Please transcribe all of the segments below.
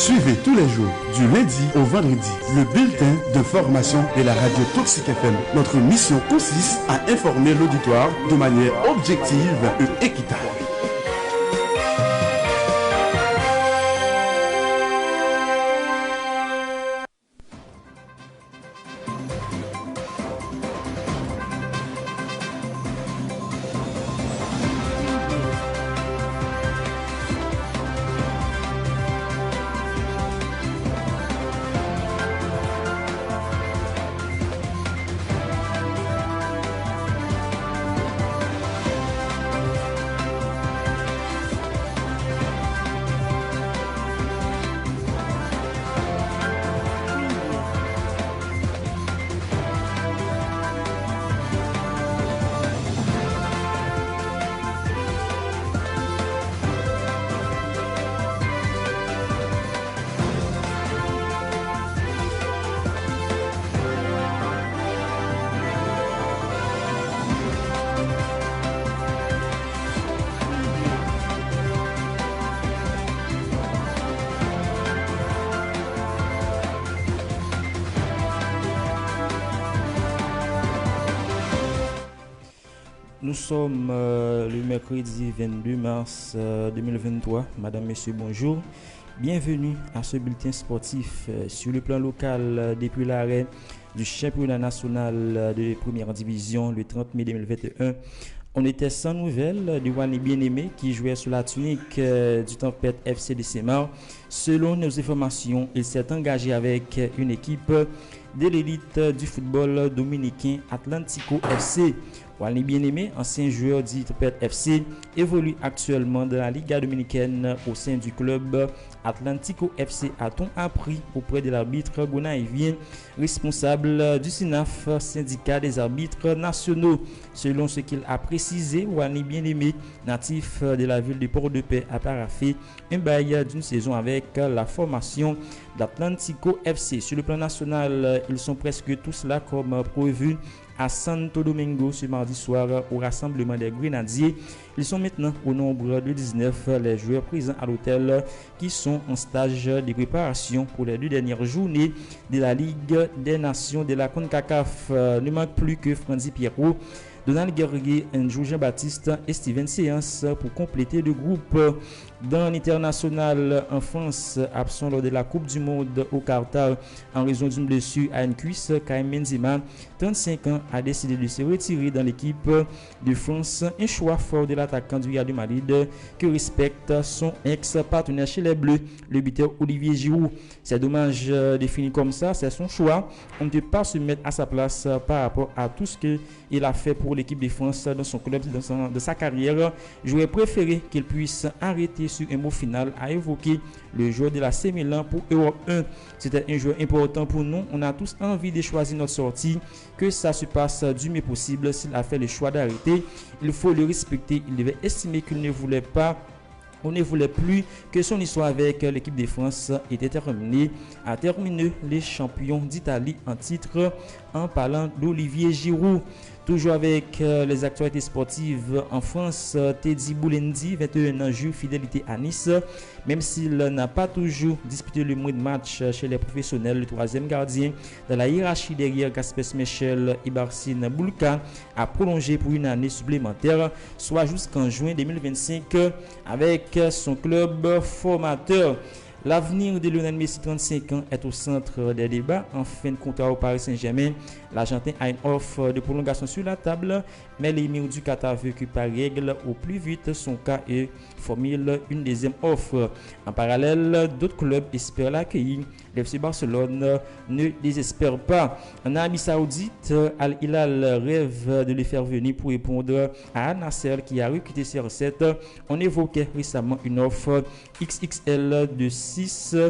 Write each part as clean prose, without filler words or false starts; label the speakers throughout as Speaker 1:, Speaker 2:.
Speaker 1: Suivez tous les jours, du lundi au vendredi, le bulletin d'information de la radio Toxic FM. Notre mission consiste à informer l'auditoire de manière objective et équitable.
Speaker 2: Nous sommes le mercredi 22 mars 2023. Madame, Messieurs, bonjour. Bienvenue à ce bulletin sportif sur le plan local depuis l'arrêt du championnat national de première division le 30 mai 2021. On était sans nouvelles de Wani Bien-Aimé qui jouait sous la tunique du Tempête FC de Semar. Selon nos informations, il s'est engagé avec une équipe de l'élite du football dominicain Atlantico FC. Wani Bien-Aimé, ancien joueur du Tempête FC, évolue actuellement dans la Liga dominicaine au sein du club Atlantico FC, a-t-on appris auprès de l'arbitre gonaïvien responsable du SINAF, syndicat des arbitres nationaux. Selon ce qu'il a précisé, Wani Bien-Aimé, natif de la ville de Port-de-Paix, a paraphé un bail d'une saison avec la formation d'Atlantico FC. Sur le plan national, ils sont presque tous là comme prévu à Santo Domingo ce mardi soir au rassemblement des Grenadiers. Ils sont maintenant au nombre de 19 les joueurs présents à l'hôtel qui sont en stage de préparation pour les 2 dernières journées de la Ligue des Nations de la CONCACAF. Ne manque plus que Franzi Pierrot, Donald Guerrier, Andrew Jean-Baptiste et Steven Séance pour compléter le groupe. Dans l'international en France, absent lors de la Coupe du Monde au Qatar en raison d'une blessure à une cuisse, Karim Benzema, 35 ans, a décidé de se retirer dans l'équipe de France. Un choix fort de l'attaquant du Real de Madrid que respecte son ex-partenaire chez les Bleus, le buteur Olivier Giroud. C'est dommage de finir comme ça, c'est son choix. On ne peut pas se mettre à sa place par rapport à tout ce qu'il a fait pour l'équipe de France dans son club, dans sa carrière. J'aurais préféré qu'il puisse arrêter sur un mot final, a évoqué le joueur de la AC Milan pour Europe 1. C'était un joueur important pour nous. On a tous envie de choisir notre sortie, que ça se passe du mieux possible. S'il a fait le choix d'arrêter, il faut le respecter. Il devait estimer qu'il ne voulait pas. On ne voulait plus que son histoire avec l'équipe de France était terminée. A terminé les champions d'Italie en titre en parlant d'Olivier Giroud. Toujours avec les actualités sportives en France, Teddy Boulendi, 21 ans, joue fidélité à Nice. Même s'il n'a pas toujours disputé le mois de match chez les professionnels, le 3e gardien de la hiérarchie derrière Gaspes Michel et Barcine Boulka a prolongé pour une année supplémentaire, soit jusqu'en juin 2025 avec son club formateur. L'avenir de Lionel Messi, 35 ans, est au centre des débats. En fin de contrat au Paris Saint-Germain, l'Argentin a une offre de prolongation sur la table, mais l'émir du Qatar veut que par règle au plus vite son cas et formule une deuxième offre. En parallèle, d'autres clubs espèrent l'accueillir. L'FC Barcelone ne désespère pas. En Arabie Saoudite, Al Hilal rêve de le faire venir pour répondre à Al Nasser qui a recruté CR7. On évoquait récemment une offre XXL de 600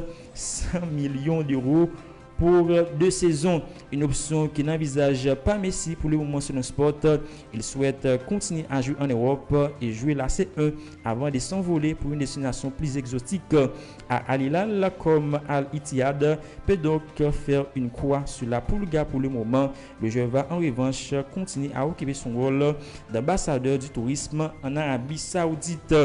Speaker 2: millions d'euros pour 2 saisons. Une option qui n'envisage pas Messi pour le moment sur le sport. Il souhaite continuer à jouer en Europe et jouer la C1 avant de s'envoler pour une destination plus exotique. À Al Hilal comme Al Ittihad peut donc faire une croix sur la Pulga pour le moment. Le joueur va en revanche continuer à occuper son rôle d'ambassadeur du tourisme en Arabie Saoudite.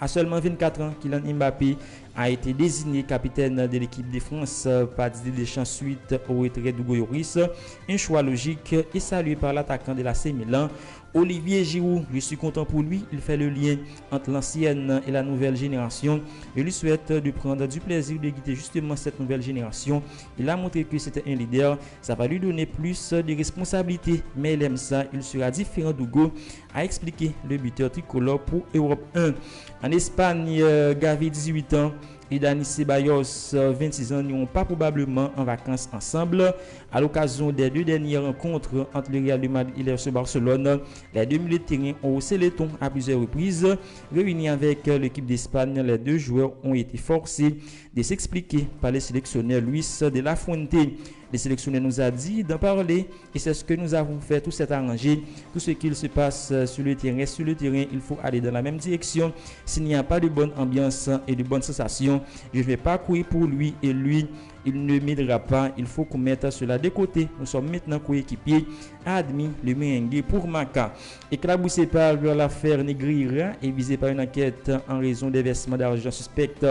Speaker 2: À seulement 24 ans, Kylian Mbappé a été désigné capitaine de l'équipe de France par Didier Deschamps suite au retrait d'Hugo Lloris. Un choix logique et salué par l'attaquant de l'AC Milan, Olivier Giroud. Je suis content pour lui, il fait le lien entre l'ancienne et la nouvelle génération. Je lui souhaite de prendre du plaisir de guider justement cette nouvelle génération. Il a montré que c'était un leader, ça va lui donner plus de responsabilités, mais il aime ça, il sera différent d'Hugo, a expliqué le buteur tricolore pour Europe 1. En Espagne, Gavi 18 ans et Dani Ceballos 26 ans n'iront pas probablement en vacances ensemble. À l'occasion des deux dernières rencontres entre le Real de Madrid et l'FC Barcelone, les deux milieux de terrain ont haussé les tons à plusieurs reprises. Réunis avec l'équipe d'Espagne, les deux joueurs ont été forcés de s'expliquer par le sélectionneur Luis de la Fuente. Le sélectionneur nous a dit d'en parler et c'est ce que nous avons fait. Tout s'est arrangé. Tout ce qu'il se passe sur le terrain, il faut aller dans la même direction. S'il n'y a pas de bonne ambiance et de bonnes sensations, je ne vais pas courir pour lui et lui, il ne m'aidera pas. Il faut qu'on mette cela de côté. Nous sommes maintenant coéquipiers, a admis le merengue pour Maca. Éclaboussé par l'affaire Negreira et visé par une enquête en raison des versements d'argent suspects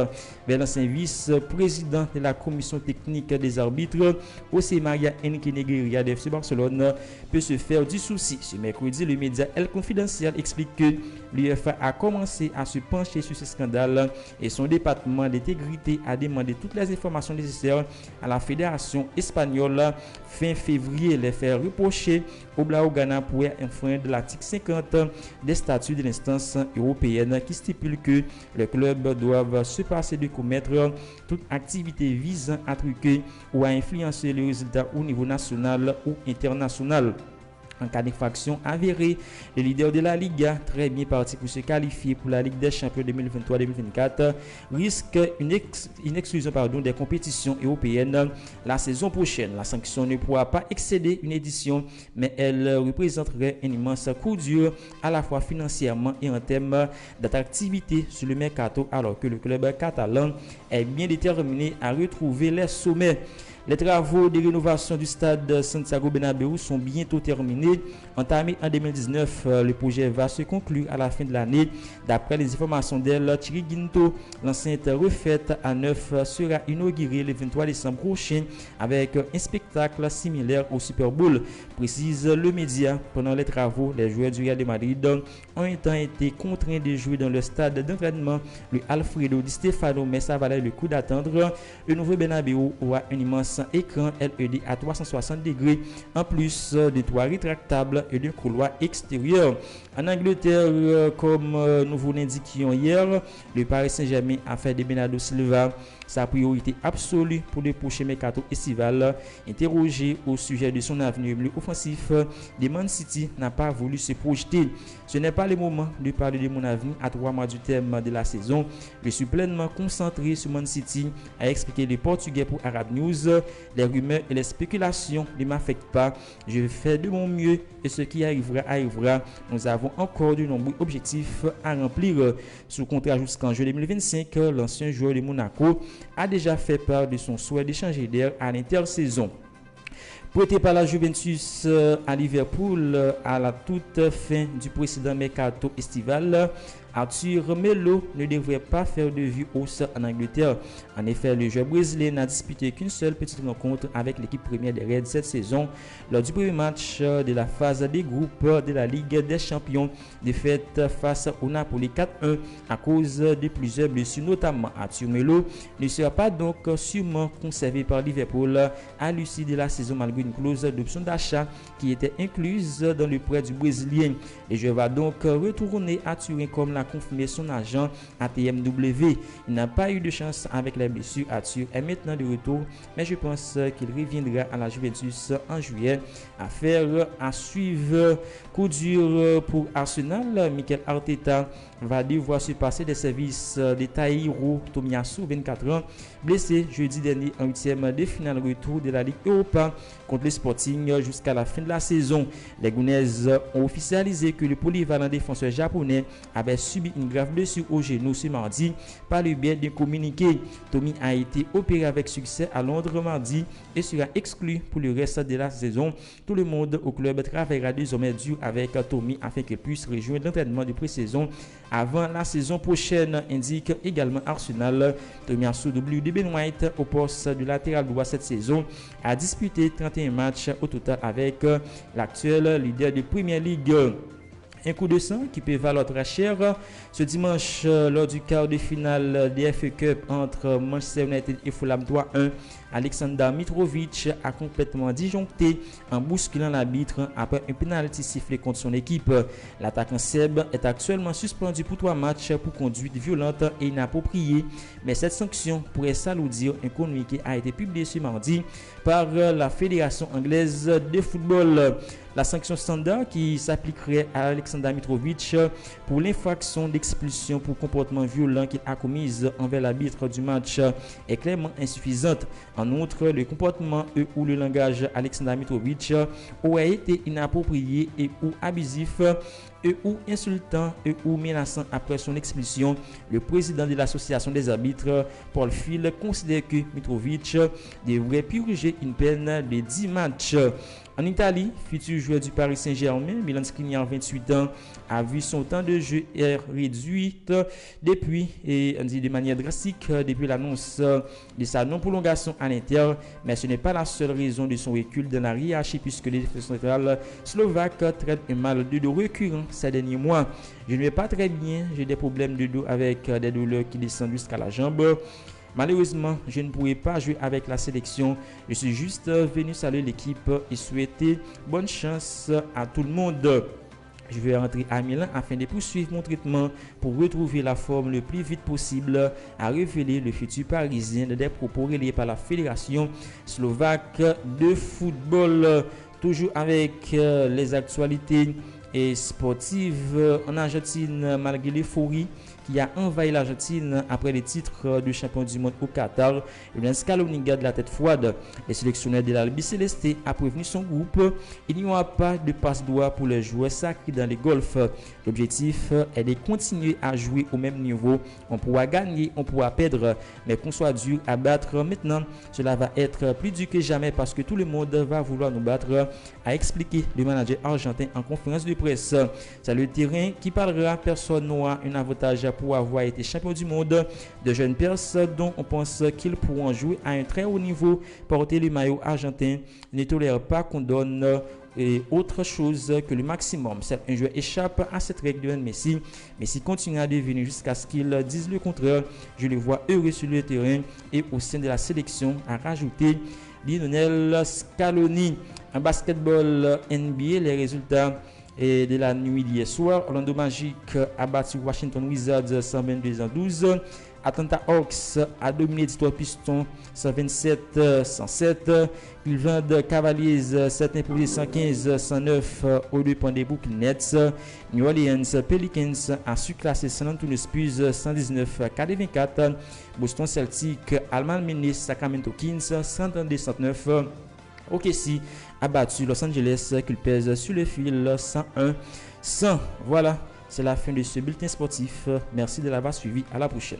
Speaker 2: vers l'ancien vice-président de la commission technique des arbitres, José Maria Henrique Negreira de FC Barcelone, peut se faire du souci. Ce mercredi, le média El Confidencial explique que l'UEFA a commencé à se pencher sur ce scandale et son département d'intégrité a demandé toutes les informations nécessaires à la fédération espagnole. Fin février, les faire reprocher au Blaugrana pour enfreindre l'article 50 des statuts de l'instance européenne qui stipule que les clubs doivent se passer de commettre toute activité visant à truquer ou à influencer les résultats au niveau national ou international. En cas d'infraction avérée, le leader de la Liga, très bien parti pour se qualifier pour la Ligue des Champions 2023-2024, risque une exclusion des compétitions européennes la saison prochaine. La sanction ne pourra pas excéder une édition, mais elle représenterait un immense coup dur à la fois financièrement et en termes d'attractivité sur le mercato, alors que le club catalan est bien déterminé à retrouver les sommets. Les travaux de rénovation du stade Santiago Bernabéu sont bientôt terminés. Entamé en 2019, le projet va se conclure à la fin de l'année. D'après les informations d'El Chiringuito, l'enceinte refaite à neuf sera inaugurée le 23 décembre prochain avec un spectacle similaire au Super Bowl, précise le média. Pendant les travaux, les joueurs du Real de Madrid ont été contraints de jouer dans le stade d'entraînement, le Alfredo Di Stefano, mais ça valait le coup d'attendre. Le nouveau Bernabéu aura un immense écran LED à 360 degrés en plus de toits rétractables et d'un couloir extérieur. En Angleterre, comme nous vous l'indiquions hier, le Paris Saint-Germain a fait de Bernardo Silva sa priorité absolue pour le prochain mercato estival. Interrogé au sujet de son avenir milieu offensif, le Man City n'a pas voulu se projeter. Ce n'est pas le moment de parler de mon avenir à 3 mois du terme de la saison. Je suis pleinement concentré sur Man City, a expliqué le Portugais pour Arab News. Les rumeurs et les spéculations ne m'affectent pas. Je fais de mon mieux et ce qui arrivera, arrivera. Nous avons encore de nombreux objectifs à remplir. Sous contrat jusqu'en juillet 2025, l'ancien joueur de Monaco a déjà fait part de son souhait d'échanger d'air à l'intersaison. Prêté par la Juventus à Liverpool à la toute fin du précédent mercato estival, Arthur Melo ne devrait pas faire de vue hausse en Angleterre. En effet, le joueur brésilien n'a disputé qu'une seule petite rencontre avec l'équipe première des Reds cette saison. Lors du premier match de la phase des groupes de la Ligue des Champions, défaite face au Napoli 4-1 à cause de plusieurs blessures, notamment Arthur Melo ne sera pas donc sûrement conservé par Liverpool à l'issue de la saison malgré une clause d'option d'achat qui était incluse dans le prêt du Brésilien. Le joueur va donc retourner à Turin comme l'a confirmé son agent à TMW. Il n'a pas eu de chance avec les blessures. Arthur est maintenant de retour, mais je pense qu'il reviendra à la Juventus en juillet. Affaire à suivre. Coup dur pour Arsenal. Mikel Arteta va devoir se passer des services de Taïro Tomiyasu, 24 ans, blessé jeudi dernier en 8e de finale retour de la Ligue Europa contre le Sporting jusqu'à la fin de la saison. Les Gunners ont officialisé que le polyvalent défenseur japonais avait subi une grave blessure au genou ce mardi. Par le biais d'un communiqué, Tommy a été opéré avec succès à Londres mardi et sera exclu pour le reste de la saison. Tout le monde au club travaillera désormais dur avec Tommy afin qu'il puisse rejoindre l'entraînement de pré-saison avant la saison prochaine, indique également Arsenal. Tommy Asou-W de Ben White au poste de latéral droit cette saison a disputé 31 matchs au total avec l'actuel leader de Premier League. Un coup de sang qui peut valoir très cher ce dimanche lors du quart de finale des FA Cup entre Manchester United et Fulham 3-1. Aleksandar Mitrovic a complètement disjoncté en bousculant l'arbitre après un penalty sifflé contre son équipe. L'attaquant Seb est actuellement suspendu pour 3 matchs pour conduite violente et inappropriée, mais cette sanction pourrait s'alourdir. Un communiqué a été publié ce mardi par la Fédération anglaise de football. La sanction standard qui s'appliquerait à Aleksandar Mitrovic pour l'infraction d'expulsion pour comportement violent qu'il a commise envers l'arbitre du match est clairement insuffisante. En outre, le comportement ou le langage Aleksandar Mitrovic aurait été inapproprié et ou abusif ou insultant ou menaçant après son expulsion. Le président de l'association des arbitres, Paul Phil, considère que Mitrovic devrait purger une peine de 10 matchs. En Italie, futur joueur du Paris Saint-Germain, Milan Skriniar, 28 ans, a vu son temps de jeu réduit de manière drastique depuis l'annonce de sa non-prolongation à l'Inter. Mais ce n'est pas la seule raison de son recul dans la hiérarchie puisque les défenseurs centrales slovaques traitent un mal de dos récurrent ces derniers mois. Je ne vais pas très bien, j'ai des problèmes de dos avec des douleurs qui descendent jusqu'à la jambe. Malheureusement, je ne pourrai pas jouer avec la sélection. Je suis juste venu saluer l'équipe et souhaiter bonne chance à tout le monde. Je vais rentrer à Milan afin de poursuivre mon traitement pour retrouver la forme le plus vite possible, a révélé le futur parisien des propos relayés par la Fédération slovaque de football. Toujours avec les actualités sportives en Argentine, malgré l'euphorie qui a envahi l'Argentine après les titres de champion du monde au Qatar, Lionel Scaloni garde la tête froide. Le sélectionneur de l'Albi Céleste a prévenu son groupe: il n'y aura pas de passe-doigt pour les joueurs sacrés dans les golfs. L'objectif est de continuer à jouer au même niveau. On pourra gagner, on pourra perdre, mais qu'on soit dur à battre maintenant, cela va être plus dur que jamais parce que tout le monde va vouloir nous battre, a expliqué le manager argentin en conférence de presse. C'est le terrain qui parlera. Personne n'aura un avantage pour avoir été champion du monde. De jeunes personnes dont on pense qu'ils pourront jouer à un très haut niveau, porter le maillot argentin, ne tolèrent pas qu'on donne autre chose que le maximum. Certains joueurs échappent à cette règle de Messi. Messi continue à devenir jusqu'à ce qu'ils disent le contraire. Je le vois heureux sur le terrain et au sein de la sélection, a rajouté Lionel Scaloni. En basketball NBA, les résultats de la nuit d'hier soir: Orlando Magic a battu Washington Wizards 122-112. Atlanta Hawks a dominé Detroit Pistons 127-107. Cleveland Cavaliers s'est imposé 115-109 aux 2 points des Brooklyn Nets. New Orleans Pelicans a surclassé San Antonio Spurs 119-84. Boston Celtics a malmené Sacramento Kings 132-109. OKC a battu Los Angeles qu'il pèse sur le fil 101-100. Voilà, c'est la fin de ce bulletin sportif. Merci de l'avoir suivi. À la prochaine.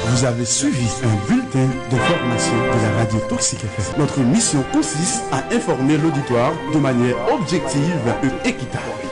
Speaker 1: Vous avez suivi un bulletin d'information de la radio Toxic FM. Notre mission consiste à informer l'auditoire de manière objective et équitable.